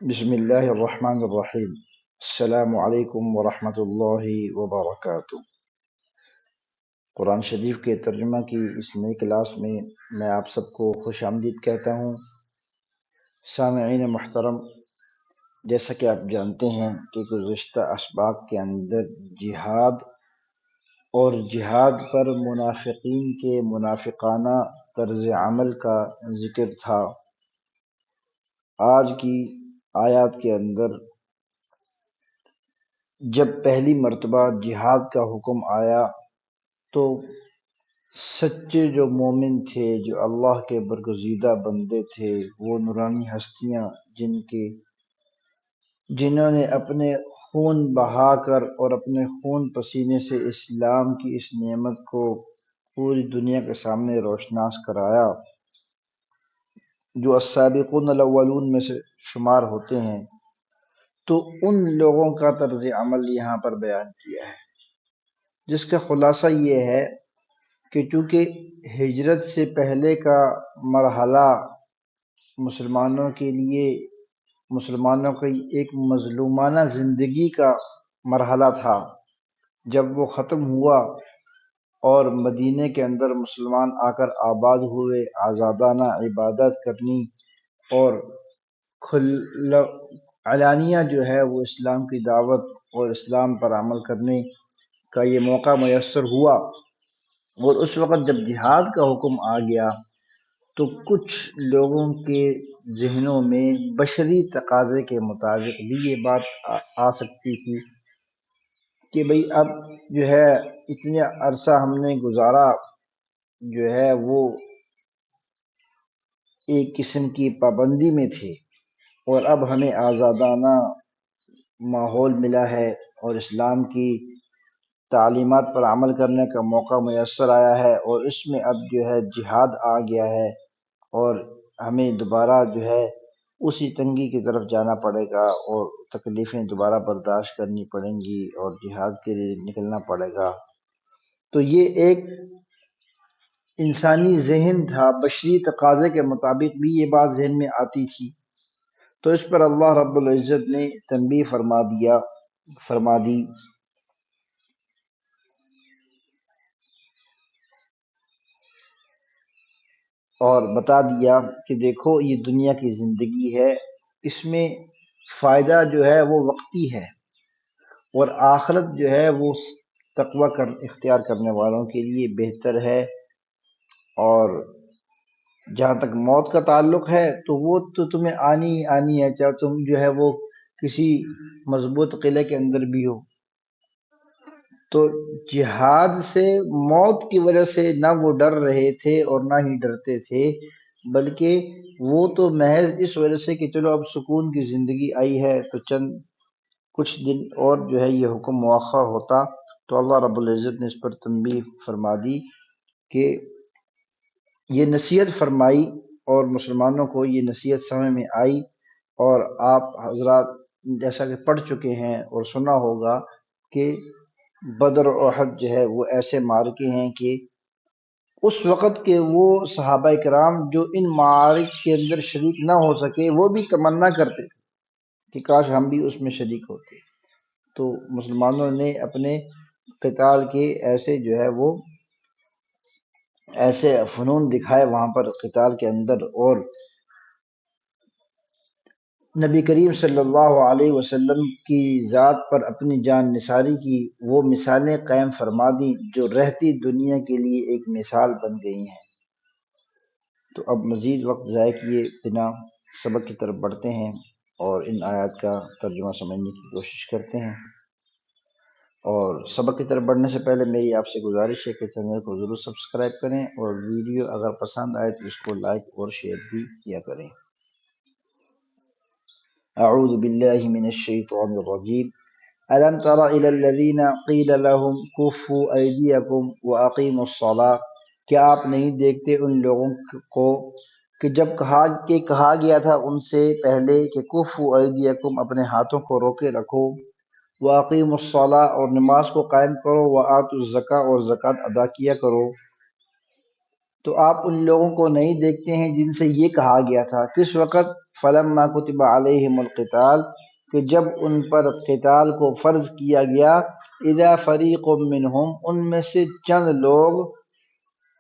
بسم اللہ الرحمن الرحیم۔ السلام علیکم ورحمۃ اللہ وبرکاتہ۔ قرآن شریف کے ترجمہ کی اس نئی کلاس میں آپ سب کو خوش آمدید کہتا ہوں۔ سامعین محترم، جیسا کہ آپ جانتے ہیں کہ گزشتہ اسباق کے اندر جہاد اور جہاد پر منافقین کے منافقانہ طرز عمل کا ذکر تھا۔ آج کی آیات کے اندر جب پہلی مرتبہ جہاد کا حکم آیا تو سچے جو مومن تھے، جو اللہ کے برگزیدہ بندے تھے، وہ نورانی ہستیاں جنہوں نے اپنے خون بہا کر اور اپنے خون پسینے سے اسلام کی اس نعمت کو پوری دنیا کے سامنے روشناس کرایا، جو السابقون الاولون میں سے شمار ہوتے ہیں، تو ان لوگوں کا طرز عمل یہاں پر بیان کیا ہے، جس کا خلاصہ یہ ہے کہ چونکہ ہجرت سے پہلے کا مرحلہ مسلمانوں کے لیے مسلمانوں کی ایک مظلومانہ زندگی کا مرحلہ تھا، جب وہ ختم ہوا اور مدینے کے اندر مسلمان آ کر آباد ہوئے، آزادانہ عبادت کرنی اور علانیہ جو ہے وہ اسلام کی دعوت اور اسلام پر عمل کرنے کا یہ موقع میسر ہوا، اور اس وقت جب جہاد کا حکم آ گیا تو کچھ لوگوں کے ذہنوں میں بشری تقاضے کے مطابق بھی یہ بات آ سکتی تھی کہ بھئی اب جو ہے اتنے عرصہ ہم نے گزارا، جو ہے وہ ایک قسم کی پابندی میں تھے، اور اب ہمیں آزادانہ ماحول ملا ہے اور اسلام کی تعلیمات پر عمل کرنے کا موقع میسر آیا ہے، اور اس میں اب جو ہے جہاد آ گیا ہے، اور ہمیں دوبارہ جو ہے اسی تنگی کی طرف جانا پڑے گا اور تکلیفیں دوبارہ برداشت کرنی پڑیں گی اور جہاد کے لیے نکلنا پڑے گا۔ تو یہ ایک انسانی ذہن تھا، بشری تقاضے کے مطابق بھی یہ بات ذہن میں آتی تھی، تو اس پر اللہ رب العزت نے تنبیہ فرما دی اور بتا دیا کہ دیکھو یہ دنیا کی زندگی ہے، اس میں فائدہ جو ہے وہ وقتی ہے، اور آخرت جو ہے وہ تقوی اختیار کرنے والوں کے لیے بہتر ہے، اور جہاں تک موت کا تعلق ہے تو وہ تو تمہیں آنی ہے، چاہے تم جو ہے وہ کسی مضبوط قلعے کے اندر بھی ہو۔ تو جہاد سے موت کی وجہ سے نہ وہ ڈر رہے تھے اور نہ ہی ڈرتے تھے، بلکہ وہ تو محض اس وجہ سے کہ چلو اب سکون کی زندگی آئی ہے تو چند کچھ دن اور جو ہے یہ حکم مؤخر ہوتا، تو اللہ رب العزت نے اس پر تنبیہ فرما دی کہ یہ نصیحت فرمائی، اور مسلمانوں کو یہ نصیحت سمجھ میں آئی، اور آپ حضرات جیسا کہ پڑھ چکے ہیں اور سنا ہوگا کہ بدر اور احد جو ہے وہ ایسے معرکے ہیں کہ اس وقت کے وہ صحابہ کرام جو ان معارک کے اندر شریک نہ ہو سکے، وہ بھی تمنا کرتے کہ کاش ہم بھی اس میں شریک ہوتے۔ تو مسلمانوں نے اپنے قتال کے ایسے جو ہے وہ ایسے فنون دکھائے وہاں پر قتال کے اندر، اور نبی کریم صلی اللہ علیہ وسلم کی ذات پر اپنی جان نثاری کی وہ مثالیں قائم فرما دی جو رہتی دنیا کے لیے ایک مثال بن گئی ہیں۔ تو اب مزید وقت ضائع کیے بنا سبق کی طرف بڑھتے ہیں اور ان آیات کا ترجمہ سمجھنے کی کوشش کرتے ہیں۔ اور سبق کی طرف بڑھنے سے پہلے میری آپ سے گزارش ہے کہ چینل کو ضرور سبسکرائب کریں، اور ویڈیو اگر پسند آئے تو اس کو لائک اور شیئر بھی کیا کریں۔ اعوذ باللہ من الشیطان الرجیم۔ الم تر الی الذین قیل لهم کفوا ایدیکم واقیموا الصلاۃ، کیا آپ نہیں دیکھتے ان لوگوں کو کہ جب کہا گیا تھا ان سے پہلے کہ کفوا ایدیکم، اپنے ہاتھوں کو روکے رکھو، واقیموا الصلاۃ، اور نماز کو قائم کرو، وآتوا الزکاۃ، اور زکوٰۃ ادا کیا کرو۔ تو آپ ان لوگوں کو نہیں دیکھتے ہیں جن سے یہ کہا گیا تھا کس وقت فلما کتب علیہم القتال، کہ جب ان پر قتال کو فرض کیا گیا، اذا فریق منہم، ان میں سے چند لوگ،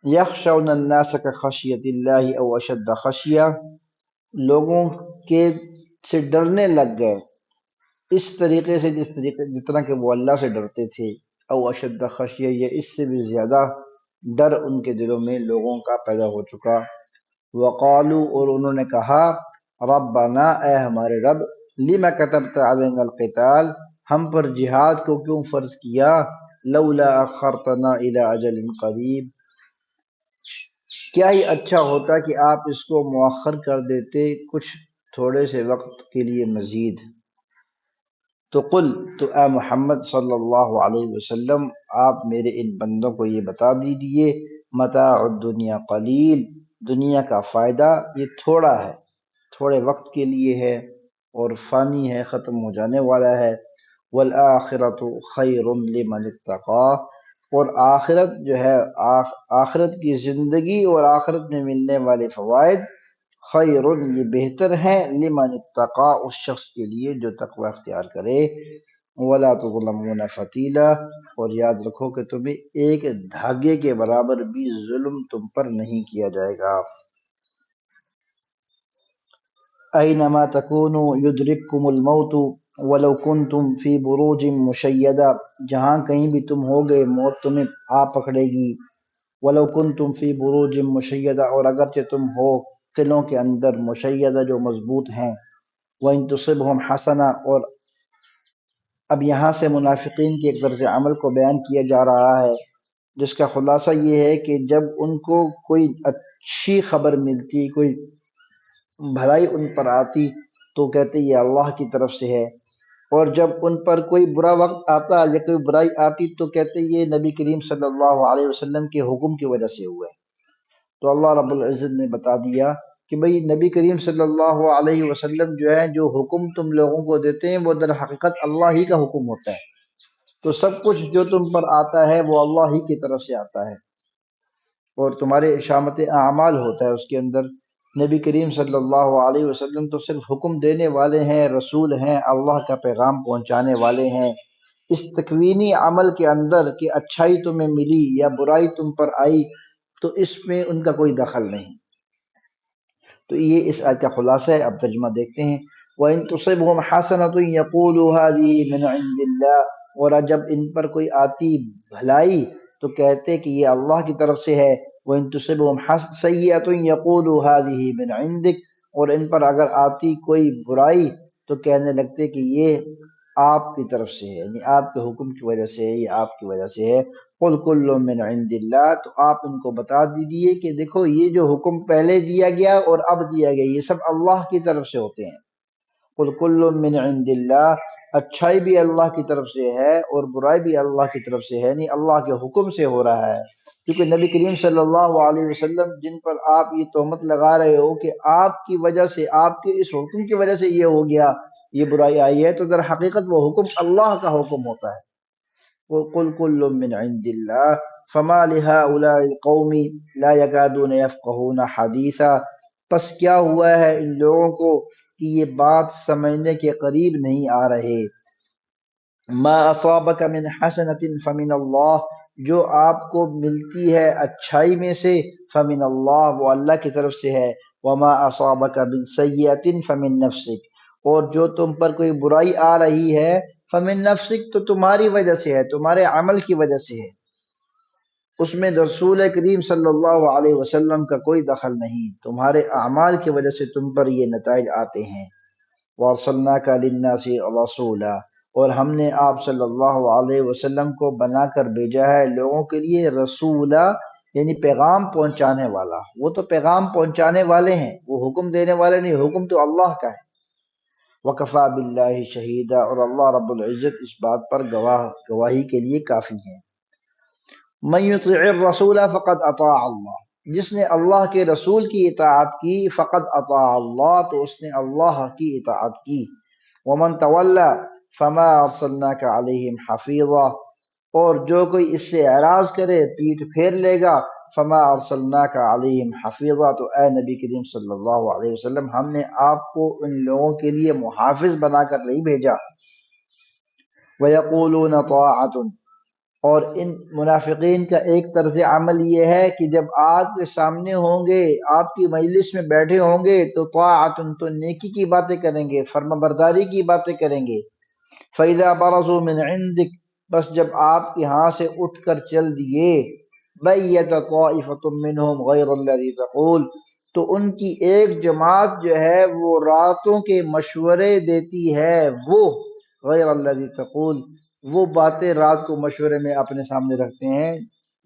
یخشون الناس کخشیت اللہ او اشد خشیہ، لوگوں کے سے ڈرنے لگ گئے اس طریقے سے جتنا کہ وہ اللہ سے ڈرتے تھے، او اشد خشیہ، یہ اس سے بھی زیادہ ڈر ان کے دلوں میں لوگوں کا پیدا ہو چکا۔ وقالو، اور انہوں نے کہا، ربنا، اے ہمارے رب، لما كتبت علینا القتال، ہم پر جہاد کو کیوں فرض کیا، لولا اخرتنا الى اجل قریب، کیا ہی اچھا ہوتا کہ آپ اس کو مؤخر کر دیتے کچھ تھوڑے سے وقت کے لیے مزید۔ تو قل، تو اے محمد صلی اللہ علیہ وسلم، آپ میرے ان بندوں کو یہ بتا دیجئے، متاع الدنیا قلیل، دنیا کا فائدہ یہ تھوڑا ہے، تھوڑے وقت کے لیے ہے اور فانی ہے، ختم ہو جانے والا ہے، والآخرۃ خیر لمن اتقی، اور آخرت جو ہے، آخرت کی زندگی اور آخرت میں ملنے والے فوائد، خیر، یہ بہتر ہیں، لمن اتقا، اس شخص کے لیے جو تقوی اختیار کرے، ولا تظلمون فتیلا، اور یاد رکھو کہ تمہیں ایک دھاگے کے برابر بھی ظلم تم پر نہیں کیا جائے گا۔ اینما تکونوا یدرککم الموت ولو کنتم فی بروج مشیدہ، جہاں کہیں بھی تم ہوگے موت تمہیں آ پکڑے گی، ولو کنتم فی بروج مشیدہ، اور اگرچہ تم ہو قلعوں کے اندر مشیدہ جو مضبوط ہیں، وَإِن تُصِبْهُمْ حَسَنَةٌ، اور اب یہاں سے منافقین کے ایک طرز عمل کو بیان کیا جا رہا ہے جس کا خلاصہ یہ ہے کہ جب ان کو کوئی اچھی خبر ملتی، کوئی بھلائی ان پر آتی تو کہتے یہ اللہ کی طرف سے ہے، اور جب ان پر کوئی برا وقت آتا یا کوئی برائی آتی تو کہتے یہ نبی کریم صلی اللہ علیہ وسلم کے حکم کی وجہ سے ہوا ہے۔ تو اللہ رب العزت نے بتا دیا کہ بھئی نبی کریم صلی اللہ علیہ وسلم جو ہے، جو حکم تم لوگوں کو دیتے ہیں وہ در حقیقت اللہ ہی کا حکم ہوتا ہے، تو سب کچھ جو تم پر آتا ہے وہ اللہ ہی کی طرف سے آتا ہے، اور تمہارے شامت اعمال ہوتا ہے اس کے اندر۔ نبی کریم صلی اللہ علیہ وسلم تو صرف حکم دینے والے ہیں، رسول ہیں، اللہ کا پیغام پہنچانے والے ہیں۔ اس تکوینی عمل کے اندر کہ اچھائی تمہیں ملی یا برائی تم پر آئی، تو اس میں ان کا کوئی دخل نہیں۔ تو یہ اس آیت کا خلاصہ ہے۔ اب ترجمہ دیکھتے ہیں۔ وَإِن تُصِبْهُمْ حَسَنَةٌ يَقُولُوا هَٰذِهِ مِنْ عِندِ اللَّهِ، اور جب ان پر کوئی آتی بھلائی تو کہتے کہ یہ اللہ کی طرف سے ہے۔ وَإِن تُصِبْهُمْ سَيِّئَةٌ يَقُولُوا هَٰذِهِ مِنْ عِندِكَ، اور ان پر اگر آتی کوئی برائی تو کہنے لگتے کہ یہ آپ کی طرف سے ہے، یعنی آپ کے حکم کی وجہ سے ہے، یہ آپ کی وجہ سے ہے۔ قُلْ كُلٌّ مِّنْ عِندِ اللَّهِ، تو آپ ان کو بتا دیجئے کہ دیکھو یہ جو حکم پہلے دیا گیا اور اب دیا گیا یہ سب اللہ کی طرف سے ہوتے ہیں۔ قُلْ كُلٌّ مِّنْ عِندِ اللَّهِ، اچھائی بھی اللہ کی طرف سے ہے اور برائی بھی اللہ کی طرف سے ہے، یعنی اللہ کے حکم سے ہو رہا ہے۔ کیونکہ نبی کریم صلی اللہ علیہ وسلم جن پر آپ یہ تہمت لگا رہے ہو کہ آپ کی وجہ سے، آپ کے اس حکم کی وجہ سے یہ ہو گیا، یہ برائی آئی ہے، تو در حقیقت وہ حکم اللہ کا حکم ہوتا ہے۔ وَقُلْ كُلٌّ مِّنْ عِندِ اللَّهِ فَمَا لِهَٰؤُلَاءِ الْقَوْمِ لَا يَكَادُونَ يَفْقَهُونَ حَدِيثًا، پس کیا ہوا ہے ان لوگوں کو کہ یہ بات سمجھنے کے قریب نہیں آ رہے۔ ما اصابک من حسنۃ فمن اللہ، جو آپ کو ملتی ہے اچھائی میں سے، فمن اللہ، وہ اللہ کی طرف سے ہے۔ وما اصابک من سیئۃ فمن نفسک، اور جو تم پر کوئی برائی آ رہی ہے، فمن نفسک، تو تمہاری وجہ سے ہے، تمہارے عمل کی وجہ سے ہے، اس میں رسول کریم صلی اللہ علیہ وسلم کا کوئی دخل نہیں، تمہارے اعمال کی وجہ سے تم پر یہ نتائج آتے ہیں۔ وَأَرْسَلْنَاكَ لِلنَّاسِ رَسُولًا، اور ہم نے آپ صلی اللہ علیہ وسلم کو بنا کر بھیجا ہے لوگوں کے لیے رسولا، یعنی پیغام پہنچانے والا۔ وہ تو پیغام پہنچانے والے ہیں، وہ حکم دینے والے نہیں، حکم تو اللہ کا ہے۔ وَكَفَىٰ بِاللَّهِ شَهِيدًا، اور اللہ رب العزت اس بات پر گواہی کے لیے کافی ہے۔ مَن يُطِعِ الرَّسُولَ فَقَدْ أَطَاعَ اللَّهَ، جس نے اللہ کے رسول کی اطاعت کی، فقد اطاع اللہ، تو اس نے اللہ کی اطاعت کی۔ وَمَن تَوَلَّىٰ فَمَا أَرْسَلْنَاكَ عَلَيْهِمْ حَفِيظًا، اور جو کوئی اس سے اعراض کرے، پیٹھ پھیر لے گا، فما ارسلناک علیہم حفیظا، تو اے نبی کریم صلی اللہ علیہ وسلم ہم نے آپ کو ان لوگوں کے لیے محافظ بنا کر نہیں بھیجا۔ وَيَقُولُونَ طَاعَةٌ، اور ان منافقین کا ایک طرز عمل یہ ہے کہ جب آپ کے سامنے ہوں گے، آپ کی مجلس میں بیٹھے ہوں گے تو طاعۃ، تو نیکی کی باتیں کریں گے، فرما برداری کی باتیں کریں گے۔ فَإِذَا بَرَزُوا مِنْ عِنْدِكَ، بس جب آپ کے ہاں سے اٹھ کر چل دیے، بَيَّتَ طَائِفَةٌ مِّنْهُمْ غَيْرَ الَّذِي تَقُولُ، تو ان کی ایک جماعت جو ہے وہ راتوں کے مشورے دیتی ہے، وہ غیر الذی تقول، وہ باتیں رات کو مشورے میں اپنے سامنے رکھتے ہیں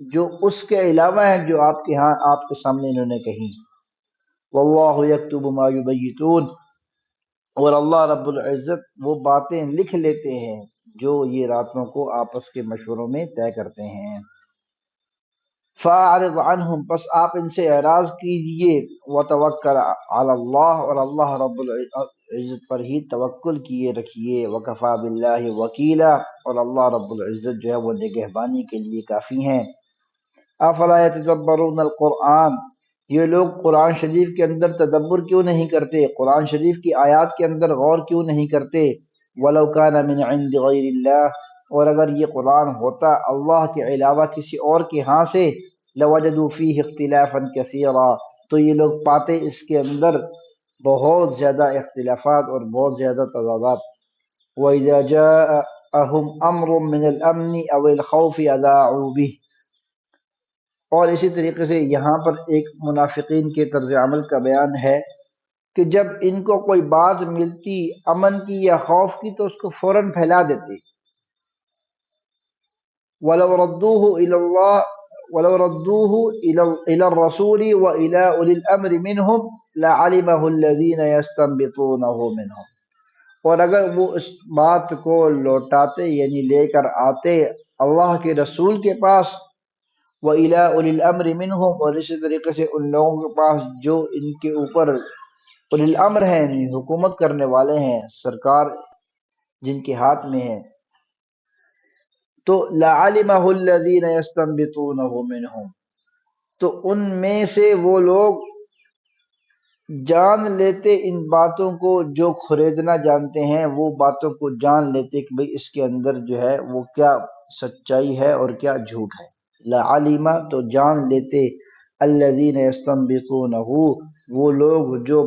جو اس کے علاوہ ہیں جو آپ کے ہاں آپ کے سامنے انہوں نے کہیں۔ واللہ یکتب ما یبیتون، اور اللہ رب العزت وہ باتیں لکھ لیتے ہیں جو یہ راتوں کو آپس کے مشوروں میں طے کرتے ہیں۔ فَأَعْرِضْ عَنْهُمْ، پس آپ ان سے اعراض کیجئے، وَتَوَکَّلْ عَلَى اللَّهِ، اور اللہ رب العزت پر ہی توکل کیے رکھیے، وَكَفَى بِاللَّهِ وَكِيلًا، اور اللہ رب العزت جو ہے وہ نگہبانی کے لیے کافی ہیں۔ أَفَلَا يَتَدَبَّرُونَ الْقُرْآنَ، یہ لوگ قرآن شریف کے اندر تدبر کیوں نہیں کرتے، قرآن شریف کی آیات کے اندر غور کیوں نہیں کرتے۔ وَلَوْ كَانَ مِنْ عِنْدِ غَيْرِ اللَّهِ، اور اگر یہ قرآن ہوتا اللہ کے علاوہ کسی اور کے ہاں سے، لَوَجَدُوا فِيهِ اخْتِلَافًا كَثِيرًا، تو یہ لوگ پاتے اس کے اندر بہت زیادہ اختلافات اور بہت زیادہ تضادات۔ وَإِذَا جَاءَهُمْ أَمْرٌ مِّنَ الْأَمْنِ أَوِ الْخَوْفِ أَذَاعُوا بِهِ، اور اسی طریقے سے یہاں پر ایک منافقین کے طرز عمل کا بیان ہے کہ جب ان کو کوئی بات ملتی امن کی یا خوف کی تو اس کو فوراً پھیلا دیتے۔ وَلَوْ رَدُّوهُ إِلَى اللَّهِ وَلَوْ رَدُّوهُ إِلَى الرَّسُولِ وَإِلَى أُولِي الْأَمْرِ مِنْهُمْ لَعَلِمَهُ الَّذِينَ يَسْتَنبِطُونَهُ مِنْهُمْ، اور اگر وہ اس بات کو لوٹاتے یعنی لے کر آتے اللہ کے رسول کے پاس، وَإِلَى أُولِي الْأَمْرِ مِنْهُمْ، اور اسی طریقے سے ان لوگوں کے پاس جو ان کے اوپر اولی الامر ہیں، یعنی حکومت کرنے والے ہیں، سرکار جن کے ہاتھ میں ہے، تو لَعَلِمَهُ الَّذِينَ يَسْتَنبِطُونَهُ مِنْهُمْ، تو ان میں سے وہ لوگ جان لیتے ان باتوں کو جو خریدنا جانتے ہیں، وہ باتوں کو جان لیتے کہ بھئی اس کے اندر جو ہے وہ کیا سچائی ہے اور کیا جھوٹ ہے۔ لَعَلِمَ، تو جان لیتے، الَّذِينَ يَسْتَنبِطُونَهُ، وہ لوگ جو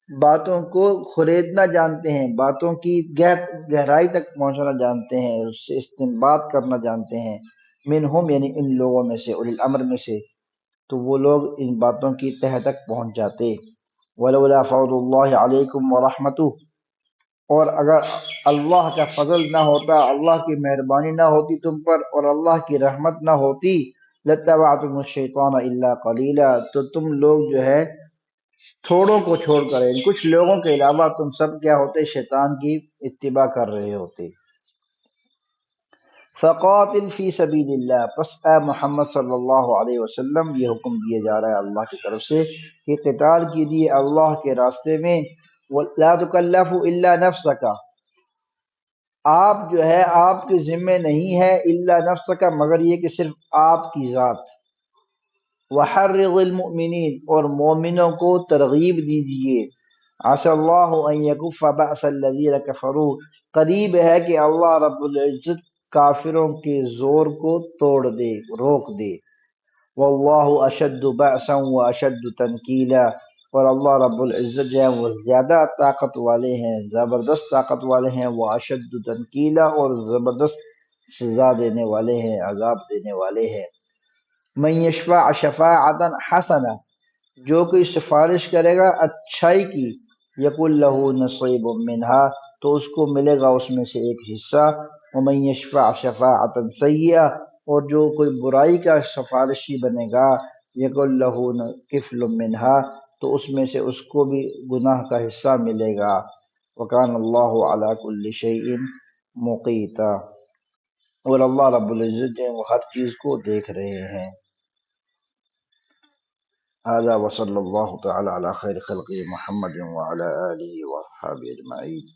باتوں کو خریدنا جانتے ہیں، باتوں کی گہرائی تک پہنچنا جانتے ہیں، اس سے استنباط کرنا جانتے ہیں، منہم یعنی ان لوگوں میں سے، اولی الامر میں سے، تو وہ لوگ ان باتوں کی تہ تک پہنچ جاتے۔ وَلَوْلَا فَضْلُ اللَّهِ عَلَيْكُمْ وَرَحْمَتُهُ، اور اگر اللہ کا فضل نہ ہوتا، اللہ کی مہربانی نہ ہوتی تم پر اور اللہ کی رحمت نہ ہوتی، لَاتَّبَعْتُمُ الشَّيْطَانَ إِلَّا قَلِيلًا، تو تم لوگ جو ہے تھوڑوں کو چھوڑ کر کچھ لوگوں کے علاوہ تم سب کیا ہوتے، شیطان کی اتباع کر رہے ہوتے۔ فقاتل فی سبیل اللہ، پس اے محمد صلی اللہ علیہ وسلم یہ حکم دیا جا رہا ہے اللہ کی طرف سے کہ قتال کیجیے اللہ کے راستے میں۔ لا تکلف الا نفسک، آپ جو ہے آپ کے ذمے نہیں ہے الا نفسک، مگر یہ کہ صرف آپ کی ذات۔ وحرض المؤمنین، اور مومنوں کو ترغیب دیجیے۔ عسى اللہ ان یکف بأس الذین کفروا، قریب ہے کہ اللہ رب العزت کافروں کے زور کو توڑ دے، روک دے۔ واللہ اشد بأسا واشد تنکیلا، اور اللہ رب العزت جو ہے وہ زیادہ طاقت والے ہیں، زبردست طاقت والے ہیں، وہ اشد تنکیلا، اور زبردست سزا دینے والے ہیں، عذاب دینے والے ہیں۔ من یشفع شفاعتا حسنہ، جو کوئی سفارش کرے گا اچھائی کی، یقول لہ نصیب منہا، تو اس کو ملے گا اس میں سے ایک حصہ۔ ومن یشفع شفاعتا سیئہ، اور جو کوئی برائی کا سفارشی بنے گا، یقول لہ کفل منہا، تو اس میں سے اس کو بھی گناہ کا حصہ ملے گا۔ وکان اللہ علی کل شیء مقیتا، اور اللہ رب العزت جو ہے وہ ہر چیز کو دیکھ رہے ہیں۔ هذا وصلى الله تعالى على خير خلقه محمد وعلى آله وأصحابه أجمعين۔